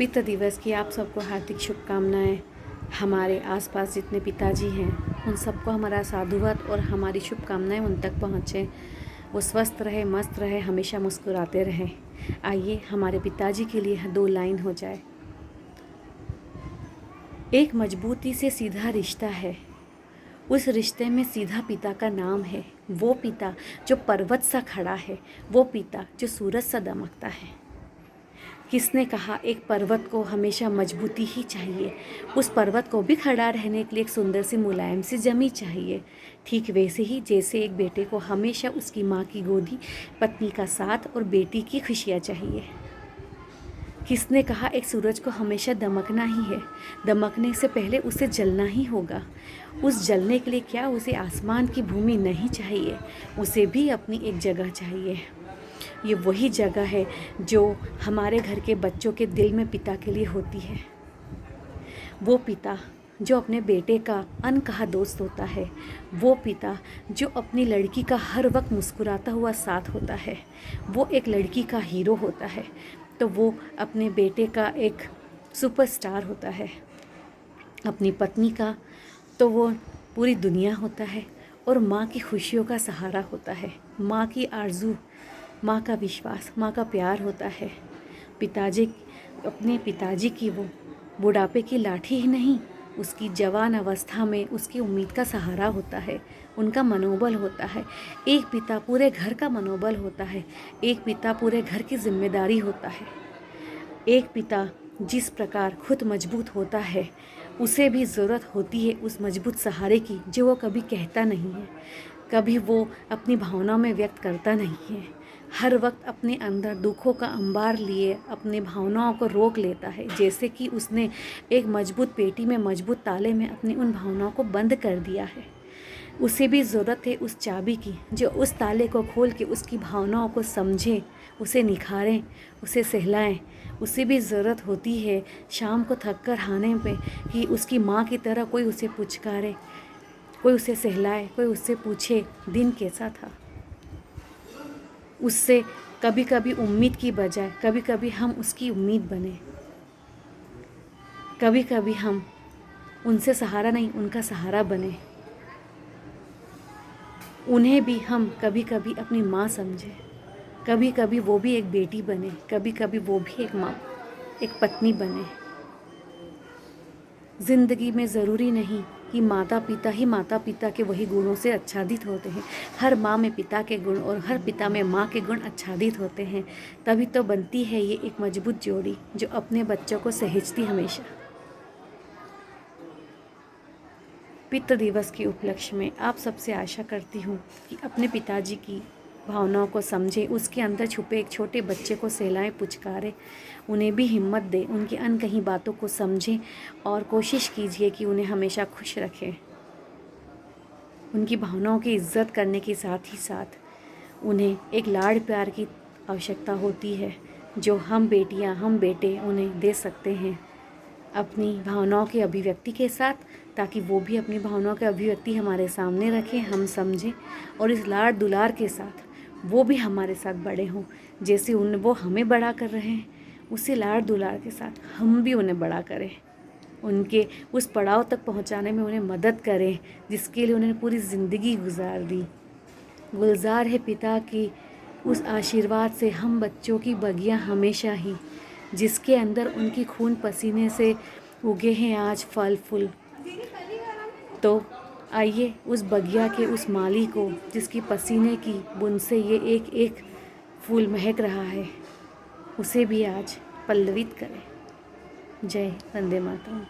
पिता दिवस की आप सबको हार्दिक शुभकामनाएं। हमारे आसपास जितने पिताजी हैं उन सबको हमारा साधुवाद और हमारी शुभकामनाएं उन तक पहुँचें। वो स्वस्थ रहे, मस्त रहे, हमेशा मुस्कुराते रहें। आइए हमारे पिताजी के लिए 2 लाइन हो जाए। एक मजबूती से सीधा रिश्ता है, उस रिश्ते में सीधा पिता का नाम है। वो पिता जो पर्वत सा खड़ा है, वो पिता जो सूरज सा दमकता है। किसने कहा एक पर्वत को हमेशा मजबूती ही चाहिए? उस पर्वत को भी खड़ा रहने के लिए एक सुंदर सी मुलायम सी जमी चाहिए। ठीक वैसे ही जैसे एक बेटे को हमेशा उसकी माँ की गोदी, पत्नी का साथ और बेटी की खुशियाँ चाहिए। किसने कहा एक सूरज को हमेशा दमकना ही है? दमकने से पहले उसे जलना ही होगा। उस जलने के लिए क्या उसे आसमान की भूमि नहीं चाहिए? उसे भी अपनी एक जगह चाहिए। ये वही जगह है जो हमारे घर के बच्चों के दिल में पिता के लिए होती है। वो पिता जो अपने बेटे का अनकहा दोस्त होता है, वो पिता जो अपनी लड़की का हर वक्त मुस्कुराता हुआ साथ होता है, वो एक लड़की का हीरो होता है, तो वो अपने बेटे का एक सुपरस्टार होता है। अपनी पत्नी का तो वो पूरी दुनिया होता है और माँ की खुशियों का सहारा होता है। माँ की आरज़ू, माँ का विश्वास, माँ का प्यार होता है। पिताजी अपने पिताजी की वो बुढ़ापे की लाठी ही नहीं, उसकी जवान अवस्था में उसकी उम्मीद का सहारा होता है, उनका मनोबल होता है। एक पिता पूरे घर का मनोबल होता है, एक पिता पूरे घर की जिम्मेदारी होता है। एक पिता जिस प्रकार खुद मजबूत होता है, उसे भी ज़रूरत होती है उस मजबूत सहारे की, जो वो कभी कहता नहीं है, कभी वो अपनी भावनाओं में व्यक्त करता नहीं है। हर वक्त अपने अंदर दुखों का अंबार लिए अपनी भावनाओं को रोक लेता है, जैसे कि उसने एक मजबूत पेटी में मजबूत ताले में अपनी उन भावनाओं को बंद कर दिया है। उसे भी ज़रूरत है उस चाबी की, जो उस ताले को खोल के उसकी भावनाओं को समझे, उसे निखारें, उसे सहलाएं। उसे भी ज़रूरत होती है शाम को थक कर आने पे कि उसकी माँ की तरह कोई उसे पुचकारे, कोई उसे सहलाए, कोई उससे पूछे दिन कैसा था। उससे कभी कभी उम्मीद की बजाय कभी कभी हम उसकी उम्मीद बने। कभी कभी हम उनसे सहारा नहीं, उनका सहारा बने। उन्हें भी हम कभी कभी अपनी माँ समझें। कभी कभी वो भी एक बेटी बने, कभी कभी वो भी एक माँ, एक पत्नी बने। ज़िंदगी में ज़रूरी नहीं कि माता पिता ही माता पिता के वही गुणों से आच्छादित होते हैं। हर माँ में पिता के गुण और हर पिता में माँ के गुण आच्छादित होते हैं। तभी तो बनती है ये एक मजबूत जोड़ी जो अपने बच्चों को सहेजती हमेशा। पितृ दिवस के उपलक्ष्य में आप सबसे आशा करती हूँ कि अपने पिताजी की भावनाओं को समझें, उसके अंदर छुपे एक छोटे बच्चे को सहलाएं, पुचकारें, उन्हें भी हिम्मत दें, उनकी अनकही बातों को समझें और कोशिश कीजिए कि उन्हें हमेशा खुश रखें। उनकी भावनाओं की इज्जत करने के साथ ही साथ उन्हें एक लाड़ प्यार की आवश्यकता होती है, जो हम बेटियां, हम बेटे उन्हें दे सकते हैं अपनी भावनाओं की अभिव्यक्ति के साथ, ताकि वो भी अपनी भावनाओं की अभिव्यक्ति हमारे सामने रखें, हम समझें और इस लाड़ दुलार के साथ वो भी हमारे साथ बड़े हों। जैसे वो हमें बड़ा कर रहे हैं, उसी लाड़ दुलार के साथ हम भी उन्हें बड़ा करें, उनके उस पड़ाव तक पहुंचाने में उन्हें मदद करें जिसके लिए उन्होंने पूरी ज़िंदगी गुजार दी। गुलजार है पिता की उस आशीर्वाद से हम बच्चों की बगियां हमेशा ही, जिसके अंदर उनकी खून पसीने से उगे हैं आज फल फूल। तो आइए उस बगिया के उस माली को, जिसकी पसीने की बूंद से ये एक एक फूल महक रहा है, उसे भी आज पल्लवित करें। जय वंदे मातरम।